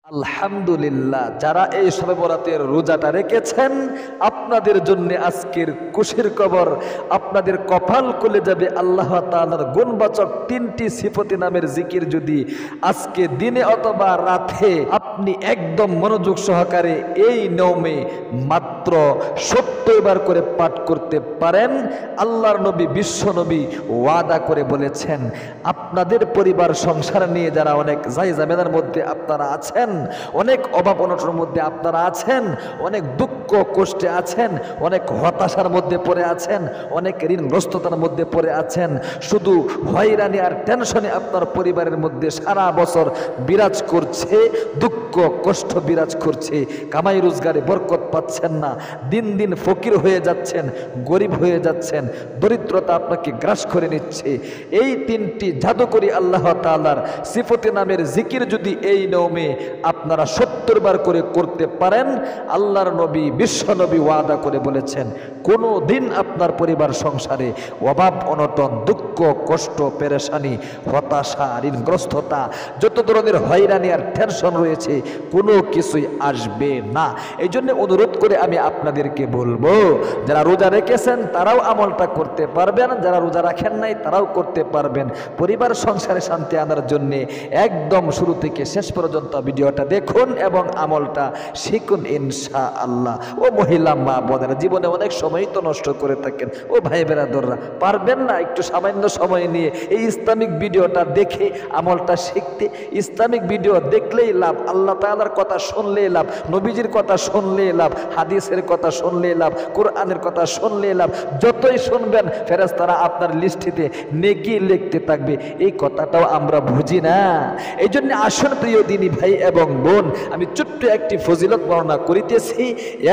আলহামদুলিল্লাহ, যারা এই শবে বরাতের রোজাটা রেখেছেন আপনাদের জন্য আজকের খুশির খবর। আপনাদের কপাল খুলে যাবে। আল্লাহ তাআলার গুণবাচক ৩টি সিফতি নামের জিকির যদি আজকে দিনে অথবা রাতে আপনি একদম মনোযোগ সহকারে এই নিয়মে মাত্র ৭০ বার করে পাঠ করতে পারেন, আল্লাহর নবী বিশ্ব নবী ওয়াদা করে বলেছেন আপনাদের পরিবার সংসার নিয়ে যারা অনেক জায়জামেলার মধ্যে আপনারা আছেন, অনেক অভাব অনটনের মধ্যে আপনারা আছেন, অনেক দুঃখ কষ্টে আছেন, অনেক হতাশার মধ্যে পড়ে আছেন, অনেক ঋণগ্রস্ততার মধ্যে পড়ে আছেন, শুধু হয়রানি আর টেনশনে আপনার পরিবারের মধ্যে সারা বছর বিরাজ করছে, দুঃখ কষ্ট বিরাজ করছে, কামাই রোজগারে বরকত পাচ্ছেন না, দিন দিন ফকির হয়ে যাচ্ছেন, গরিব হয়ে যাচ্ছেন, দরিদ্রতা আপনাকে গ্রাস করে নিচ্ছে। এই ৩টি জাদুকরী আল্লাহ তাআলার সিফতি নামের জিকির যদি এই নিয়মে আপনারা ৭০ বার করে করতে পারেন, আল্লাহর নবী বিশ্ব নবী ওয়াদা করে বলেছেন কোনো দিন আপনার পরিবার সংসারে অভাব অনটন দুঃখ কষ্ট পেরেশানি হতাশা ঋণগ্রস্ততা যত ধরনের হয়রানি আর টেনশন রয়েছে কোনো কিছুই আসবে না। এই জন্য অনুরোধ করে আমি আপনাদেরকে বলবো, যারা রোজা রেখেছেন তারাও আমলটা করতে পারবেন, যারা রোজা রাখেন নাই তারাও করতে পারবেন। পরিবার সংসারে শান্তি আনার জন্য একদম শুরু থেকে শেষ পর্যন্ত ভিডিওটা দেখুন এবং আমলটা শিখুন ইনশাআল্লাহ। ও মহিলা মা বোনেরা, জীবনে অনেক সময় তো নষ্ট করে থাকেন, ও ভাই বেরাদররা, পারবেন না একটু সামান্য সময় নিয়ে এই ইসলামিক ভিডিওটা দেখে আমলটা শিখতে? ইসলামিক ভিডিও দেখলেই লাভ, আল্লাহ তাআলার কথা শুনলেই লাভ, নবীজির কথা শুনলেই লাভ, হাদিসের কথা শুনলেই লাভ, কোরআনের কথা শুনলেই লাভ। যতই শুনবেন ফেরেশতারা আপনার লিস্টিতে নেকি লিখতে থাকবে। এই কথাটাও আমরা বুঝি না। এই জন্য আসুন প্রিয় দিনী ভাই এবং বোন, আমি ছোট্ট একটি ফজিলত বর্ণনা করিতেছি,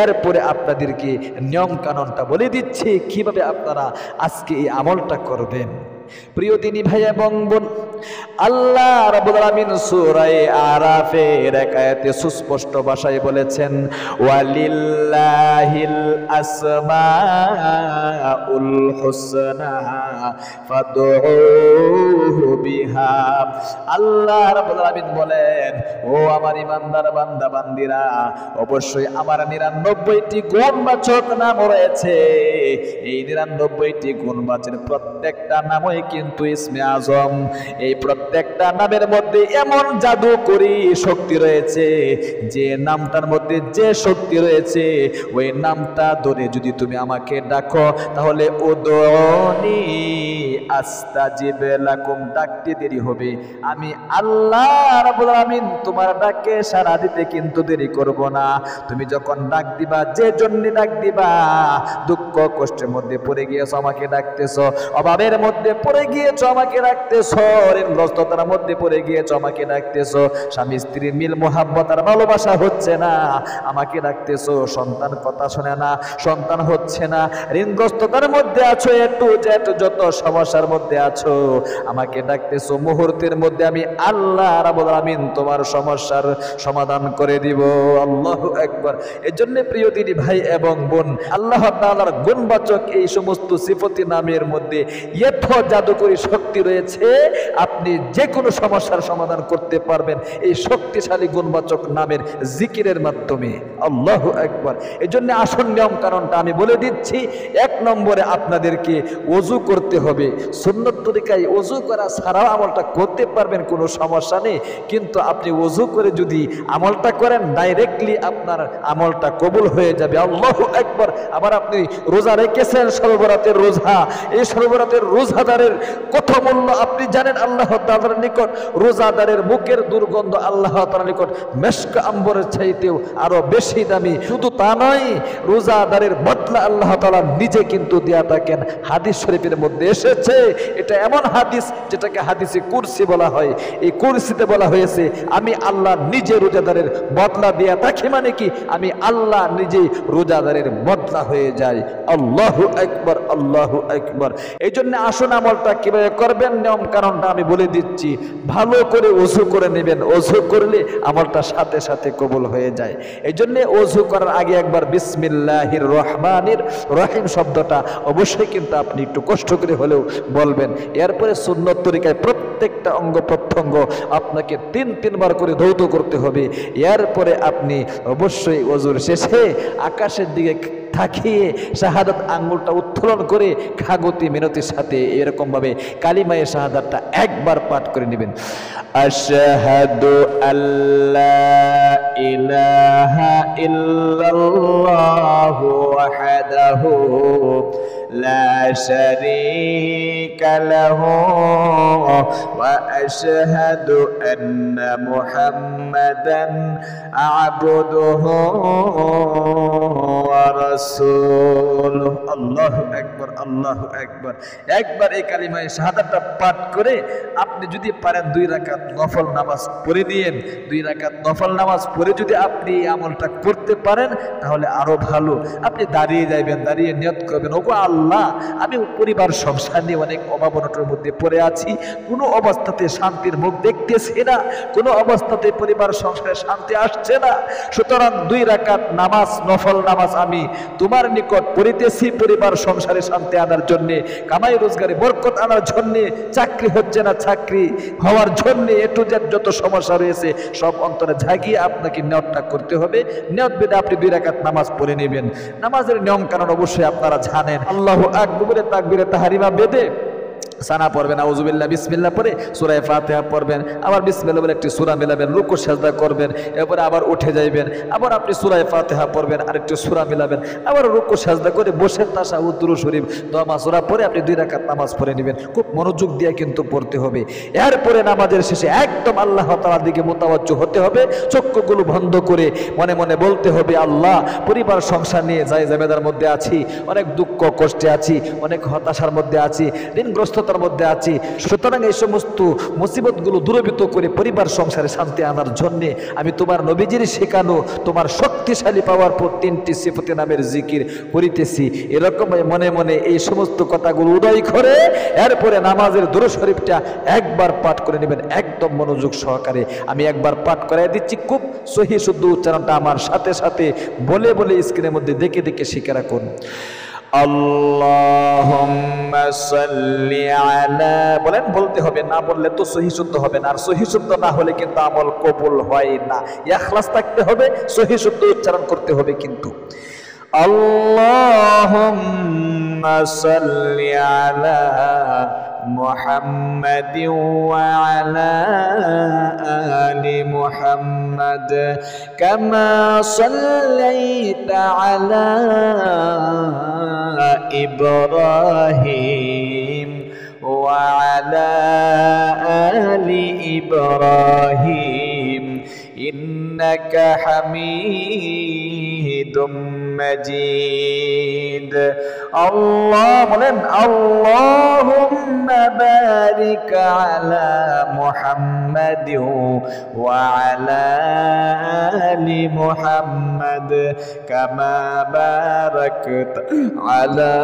এরপরে আপনাদেরকে নিয়ম কানুনটা বলে দিচ্ছি কিভাবে আপনারা আজকে এই আমলটা করবেন। প্রিয় দিনী ভাই এবং বোন, আল্লাহ রাব্বুল আলামিন সূরা আরাফের এক আয়াতে সুস্পষ্ট ভাষায় বলেছেন ওয়ালিল্লাহিল আসমাউল হুসনা ফাদউহু বিহা। আল্লাহ রাব্বুল আলামিন বলেন, ও আমার ইমানদার বান্দা বান্দিরা, অবশ্যই আমার ৯৯টি গুণবাচক নাম রয়েছে। এই ৯৯টি গুণবাচকের প্রত্যেকটা নামই কিন্তু ইসমে আজম। এই প্রত্যেকটা নামের মধ্যে এমন জাদুকরী শক্তি রয়েছে, যে নামটার মধ্যে যে শক্তি রয়েছে ওই নামটা ধরে যদি তুমি আমাকে ডাকো তাহলে উদউনি আস্তাজিব লাকুম, ডাকতে দেরি হবে, আমি আল্লাহ রাব্বুল আলামিন তোমার ডাকে সাড়া দিতে কিন্তু দেরি করব না। তুমি যখন ডাক দিবা, যে জন্য ডাক দিবা, দুঃখ কষ্টের মধ্যে পড়ে গিয়েছো আমাকে ডাকতেছো, অভাবের মধ্যে পড়ে গিয়েছো আমাকে ডাকতেছো, ঋণগ্রস্ততার মধ্যে পড়ে গিয়েছো আমাকে ডাকতেছো, স্বামী স্ত্রীর মিল মোহাব্বত আর ভালোবাসা হচ্ছে না আমাকে ডাকতেছো, সন্তান কথা শোনে না, সন্তান হচ্ছে না, ঋণগ্রস্ততার মধ্যে আছো, একটু যত সমস্যার মধ্যে আছো আমাকে ডাকতেছো, মুহূর্তের মধ্যে আমি আল্লাহ রাব্বুল আলামিন তোমার সমস্যার সমাধান করে দিব। আল্লাহু আকবার। এজন্য প্রিয় দিনী ভাই এবং বোন, আল্লাহ তাআলার গুণবাচক এই সমস্ত সিফতি নামের মধ্যে এত জাদুকরী শক্তি রয়েছে, আপনি যে কোনো সমস্যার সমাধান করতে পারবেন এই শক্তিশালী গুণবাচক নামের জিকিরের মাধ্যমে। আল্লাহু আকবার। এজন্য আসল নিয়ম কারণটা আমি বলে দিচ্ছি। ১ নম্বরে আপনাদেরকে ওযু করতে হবে। সুন্নত তরিকায় ওযু করা ছাড়াও আমলটা করতে পারবেন, কোনো সমস্যা নেই, কিন্তু আপনি ওযু করে যদি আমলটা করেন ডাইরেক্টলি আপনার আমলটা কবুল হয়ে যাবে। আল্লাহু আকবার। আবার আপনি রোজা রেখেছেন, সর্বরাতের রোজা, এই সর্বরাতের রোজাদারের কত মূল্য আপনি জানেন আল্লাহ তাআলার নিকট। রোজাদারের মুখের দুর্গন্ধ আল্লাহ তাআলার নিকট মেশক আম্বরের চাইতেও আরো বেশি দামি। শুধু তা নয়, রোজাদারের বদলা আল্লাহ তাআলা নিজে কিন্তু দিয়া থাকেন। হাদিস শরীফের মধ্যে এসেছে, এটা এমন হাদিস যেটাকে হাদিসে কুরসি বলা হয়। এই কুরসিতে বলা হয়েছে আমি আল্লাহ নিজে রোজাদারের বদলা দিয়া থাকি, মানে কি আমি আল্লাহ নিজে রোজাদারের বদলা হয়ে যায়। আল্লাহু আকবার, আল্লাহু আকবার। এই জন্য আসুন আমলটা কিভাবে করবেন নিয়ম কারণটা আমি বলে দিচ্ছি। ভালো করে ওযু করে নেবেন, ওযু করলে আমলটা সাথে সাথে কবুল হয়ে যায়। এই জন্য ওযু করার আগে একবার বিসমিল্লাহির রহমানির রহিম শব্দটা অবশ্যই কিন্তু আপনি একটু কষ্ট করে হলেও বলবেন। এরপরে সুন্নত তরিকায় প্রত্যেকটা অঙ্গ প্রত্যঙ্গ আপনাকে 3 বার করে ধৌত করতে হবে। এরপরে আপনি অবশ্যই ওযুর শেষে আকাশের দিকে তাকিয়ে শাহাদাত আঙ্গুলটা উত্তোলন করে খাগতি মিনতির সাথে এরকম ভাবে কালিমায়ে শাহাদাতটা একবার পাঠ করে নেবেন। আশহাদু আল্লা ইলাহা ইল্লাল্লাহু ওয়াহদাহু লা শারীকা লাহু ওয়া আশহাদু আন্না মুহাম্মাদান আবদুহু ওয়া রাসূলুহু। আল্লাহু আকবার, আল্লাহু আকবার। একবার এই কালিমায়ে শাহাদাতটা পাঠ করে আপনি যদি পারেন 2 রাকাত নফল নামাজ পড়ে দিয়েন। 2 রাকাত নফল নামাজ পড়ে যদি আপনি এই আমলটা করতে পারেন তাহলে আরো ভালো। আপনি দাঁড়িয়ে যাবেন, দাঁড়িয়ে নিয়ত করবেন, ওগো আল্লাহ, আমি পরিবার সংসার নিয়ে অনেক অভাব অনটনের মধ্যে পড়ে আছি, কোনো অবস্থাতে শান্তির মুখ দেখতেছি না, কোনো অবস্থাতে পরিবার সংসারে শান্তি আসছে না। সুতরাং 2 রাকাত নামাজ নফল নামাজ আমি তোমার নিকট পড়িতেছি পরিবার সংসারে শান্তি আনার জন্য, কামাই রোজগারে বরকত আনার জন্য, চাকরি হচ্ছে না চাকরি হওয়ার জন্য, এ টু জেড যত সমস্যা রয়েছে সব অন্তরে জাগিয়ে আপনাকে নিয়তটা করতে হবে। নিয়ত বেঁধে আপনি 2 রাকাত নামাজ পড়ে নেবেন। নামাজের নিয়ম কানুন অবশ্যই আপনারা জানেন। আল্লাহু আকবার তাকবীরে তাহরিমা বেঁধে সানা পড়বেন, আউযুবিল্লাহ বিসমিল্লাহ পড়ে সূরা ফাতিহা পড়বেন, আবার বিসমিল্লাহ বলে একটি সূরা মিলাবেন, রুকু সিজদা করবেন, এরপরে আবার উঠে যাইবেন, আবার আপনি সূরা ফাতিহা পড়বেন, আরেকটি সূরা মিলাবেন, আবার রুকু সিজদা করে বসে তাশাহুদ দুরূদ শরীফ দোয়া সূরা পড়ে আপনি 2 রাকাত নামাজ পড়ে নেবেন। খুব মনোযোগ দিয়ে কিন্তু পড়তে হবে। এরপরে নামাজের শেষে একদম আল্লাহ তাআলার দিকে মুতাওয়াজ্জহ হতে হবে, চক্ষুগুলো বন্ধ করে মনে মনে বলতে হবে, আল্লাহ, পরিবার সংসার নিয়ে যাই জামেদার মধ্যে আছি, অনেক দুঃখ কষ্টে আছি, অনেক হতাশার মধ্যে আছি, ঋণগ্রস্ততার মধ্যে আছি। সুতরাং এই সমস্ত মুসিবতগুলো দূরীভূত করে পরিবার সংসারে শান্তি আনার জন্য আমি তোমার নবীজির শেখানো তোমার শক্তিশালী পাওয়ার পর 3টি সিফাতে নামের জিকির করিতেছি। এরকম মনে মনে এই সমস্ত কথাগুলো উদয় করে এরপরে নামাজের দুরূদ শরীফটা একবার পাঠ করে নেবেন একদম মনোযোগ সহকারে। আমি একবার পাঠ করাই দিচ্ছি, খুব সহিহ শুদ্ধ উচ্চারণটা আমার সাথে সাথে বলে বলে স্ক্রিনের মধ্যে দেখে দেখে শিখে রাখুন। আল্লাহুম্মা সাল্লি আলা, বলেন, বলতে হবে, না বললে তো সহিহ শুদ্ধ হবে না, আর সহিহ শুদ্ধ না হলে কিন্তু আমল কবুল হয় না। ইখলাস থাকতে হবে, সহিহ শুদ্ধ উচ্চারণ করতে হবে কিন্তু। আল্লাহুম্মা সাল্লি আলা মুহাম্মাদিন ওয়া আলা আলি মুহাম্মাদ কামা সাল্লাইতা আলা ইব্রাহিম ওয়া আলা আলি ইব্রাহিম ইন্নাকা হামিদুম মাজিদ। আল্লাহ, বলেন, আল্লাহুম্মা বারিক আলা মুহাম্মাদিন ওয়া আলা আলি মুহাম্মাদ কামা বারাকতা আলা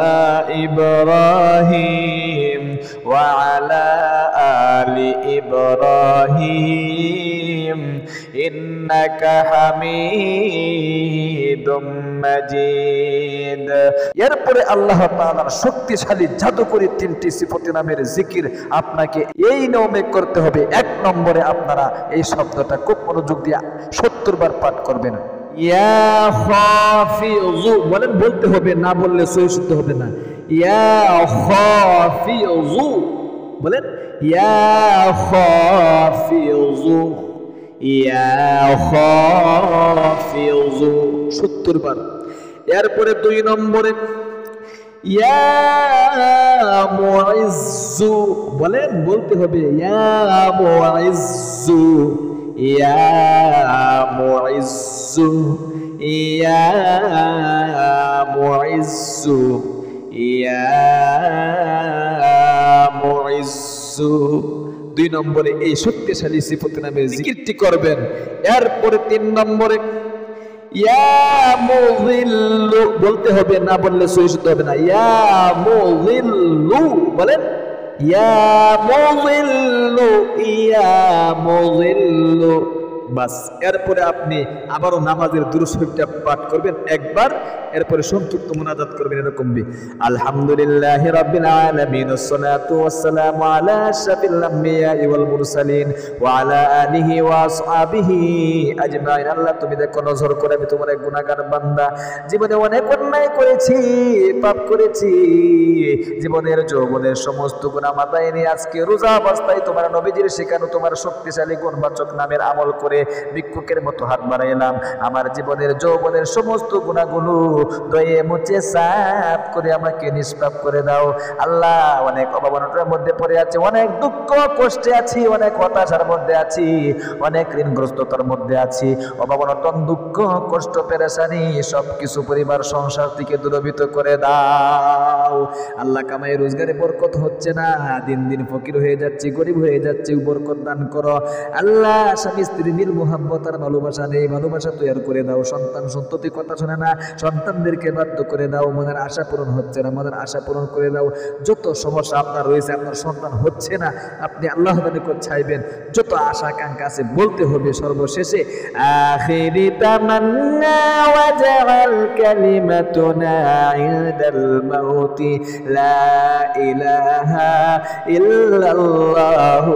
ইব্রাহিম ওয়া আলা আলি ইব্রাহিম ইন্নাকা হামিদুম মাজিদ। এরপরে আল্লাহ তাআলার শক্তিশালী জাদুকরী 3টি সিফাতে নামের জিকির আপনাকে এই নিয়মে করতে হবে। 1 নম্বরে আপনারা এই শব্দটা খুব মনোযোগ দিয়ে 70 বার পাঠ করবেন। ইয়া খাফিযু, বলেন, বলতে হবে, না বললে সহিহ শুদ্ধ হবে না। ইয়া খাফিযু, বলেন, ইয়া খাফিযু, ইয়া খাফিযু 70 বার। এরপরে 2 নম্বরে ইয়া মুইজ্জু, বলেন, বলতে হবে, ইয়া মুইজ্জু, ইয়া মুইজ্জু, ইয়া মুইজ্জু, ইয়া মুইজ্জু। 2 নম্বরে এই শক্তিশালী সিফাতে নামের জিকিরটি করবেন। এরপরে 3 নম্বরে ইয়া মুযিল্লু, বলতে হবে, না বললে সহিহ শুদ্ধ হবে না। ইয়া মুযিল্লু, বলেন, ইয়া মুযিল্লু, ইয়া মুযিল্লু, বাস এরপরে আপনি আবারও নামাজের দুরূদ শরীফটা পাঠ করবেন একবার, এরপরে সংক্ষিপ্ত মুনাজাত করবেন এরকম আলহামদুলিল্লাহি রাব্বিল আলামিন ওয়াসসালাতু ওয়াসসালামু আলা আশরাফিল আমবিয়া ওয়াল মুরসালিন ওয়া আলা আলিহি ওয়া আসহাবিহি আজমাইন। আল্লাহ তুমি দেখো নজর করে আমি তোমার এক গুনাহগার বান্দা, জীবনে অনেক অন্যায় করেছি, পাপ করেছি, জীবনের যৌবনের সমস্ত গুনাহ মাথায় নিয়ে আজকে রোজা অবস্থায় তোমার নবীজির শেখানো তোমার শক্তিশালী গুণবাচক নামের আমল করে ভিক্ষুকের মতো হাত বাড়াইলাম। আমার জীবনের যৌবনের সমস্ত গুনাহগুলো দয়ে মুছে সাফ করে আমাকে নিষ্পাপ করে দাও। আল্লাহ অনেক অভাবনার মধ্যে পড়ে আছে, অনেক দুঃখ কষ্টে আছি, অনেক হতাশার মধ্যে আছি, অনেক ঋণগ্রস্ততার মধ্যে আছি, অভাবনটন দুঃখ কষ্ট পেরেশানি সবকিছু পরিবার সংসার থেকে দূরীভূত করে দাও। আল্লাহ কামাই রোজগারে বরকত হচ্ছে না, দিন দিন ফকির হয়ে যাচ্ছি, গরিব হয়ে যাচ্ছি, বরকত দান করো। আল্লাহ স্বামী স্ত্রী মিল মোহাব্বত আর ভালোবাসা নেই, ভালোবাসা তৈরি করে দাও। সন্তান সন্ততি কথা শোনে না, সন্তানদেরকে বাধ্য করে দাও। মনের আশা পূরণ হচ্ছে না, মনের আশা পূরণ করে দাও। যত সমস্যা আপনার রয়েছে, আপনার সন্তান হচ্ছে না, আপনি আল্লাহ নিকট চাইবেন, যত আশা আকাঙ্ক্ষা আছে বলতে হবে। সর্বশেষে আখিরি তামান্না ওয়াজআল কালিমাতুনা ইনদাল মাউতি লা ইলাহা ইল্লাল্লাহু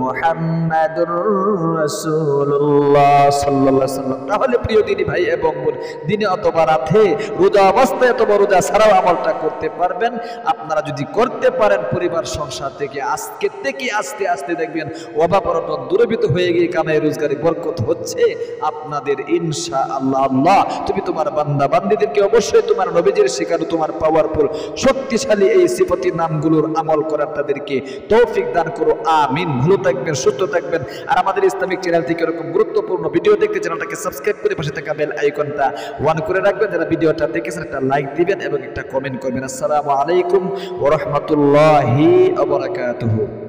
মুহাম্মাদুর রাসূলুল্লাহ সাল্লাল্লাহু আলাইহি ওয়াসাল্লাম। তাহলে প্রিয় দিনী ভাই এবং বোন, দিনে অথবা রাতে, রোজা অবস্থায় অথবা রোজা ছাড়াও আমলটা করতে পারবেন। আপনারা যদি করতে পারেন, পরিবার সংসার থেকে আজকে থেকে আস্তে আস্তে দেখবেন অভাব অনটন দূরীভূত হয়ে গিয়ে কামাই রোজগারে বরকত হচ্ছে আপনাদের ইনশাআল্লাহ। আল্লাহ তুমি তোমার বান্দা বান্দীদেরকে অবশ্যই তোমার নবীজির শেখানো তোমার পাওয়ারফুল শক্তিশালী এই সিফাতি নামগুলোর আমল করার তাদেরকে তৌফিক দান করো, আমিন। ভালো থাকবেন, সুস্থ থাকবেন। আর আমাদের ইসলামিক চ্যানেল থেকে এরকম গুরুত্বপূর্ণ ভিডিও দেখতে চ্যানেলটাকে সাবস্ক্রাইব করে পাশে থাকা বেল আইকনটা অন করে রাখবেন। যারা ভিডিওটা দেখেছেন একটা লাইক দিবেন এবং একটা কমেন্ট করবেন। আসসালামু আলাইকুম ওয়া রাহমাতুল্লাহি ওয়া বারাকাতুহু।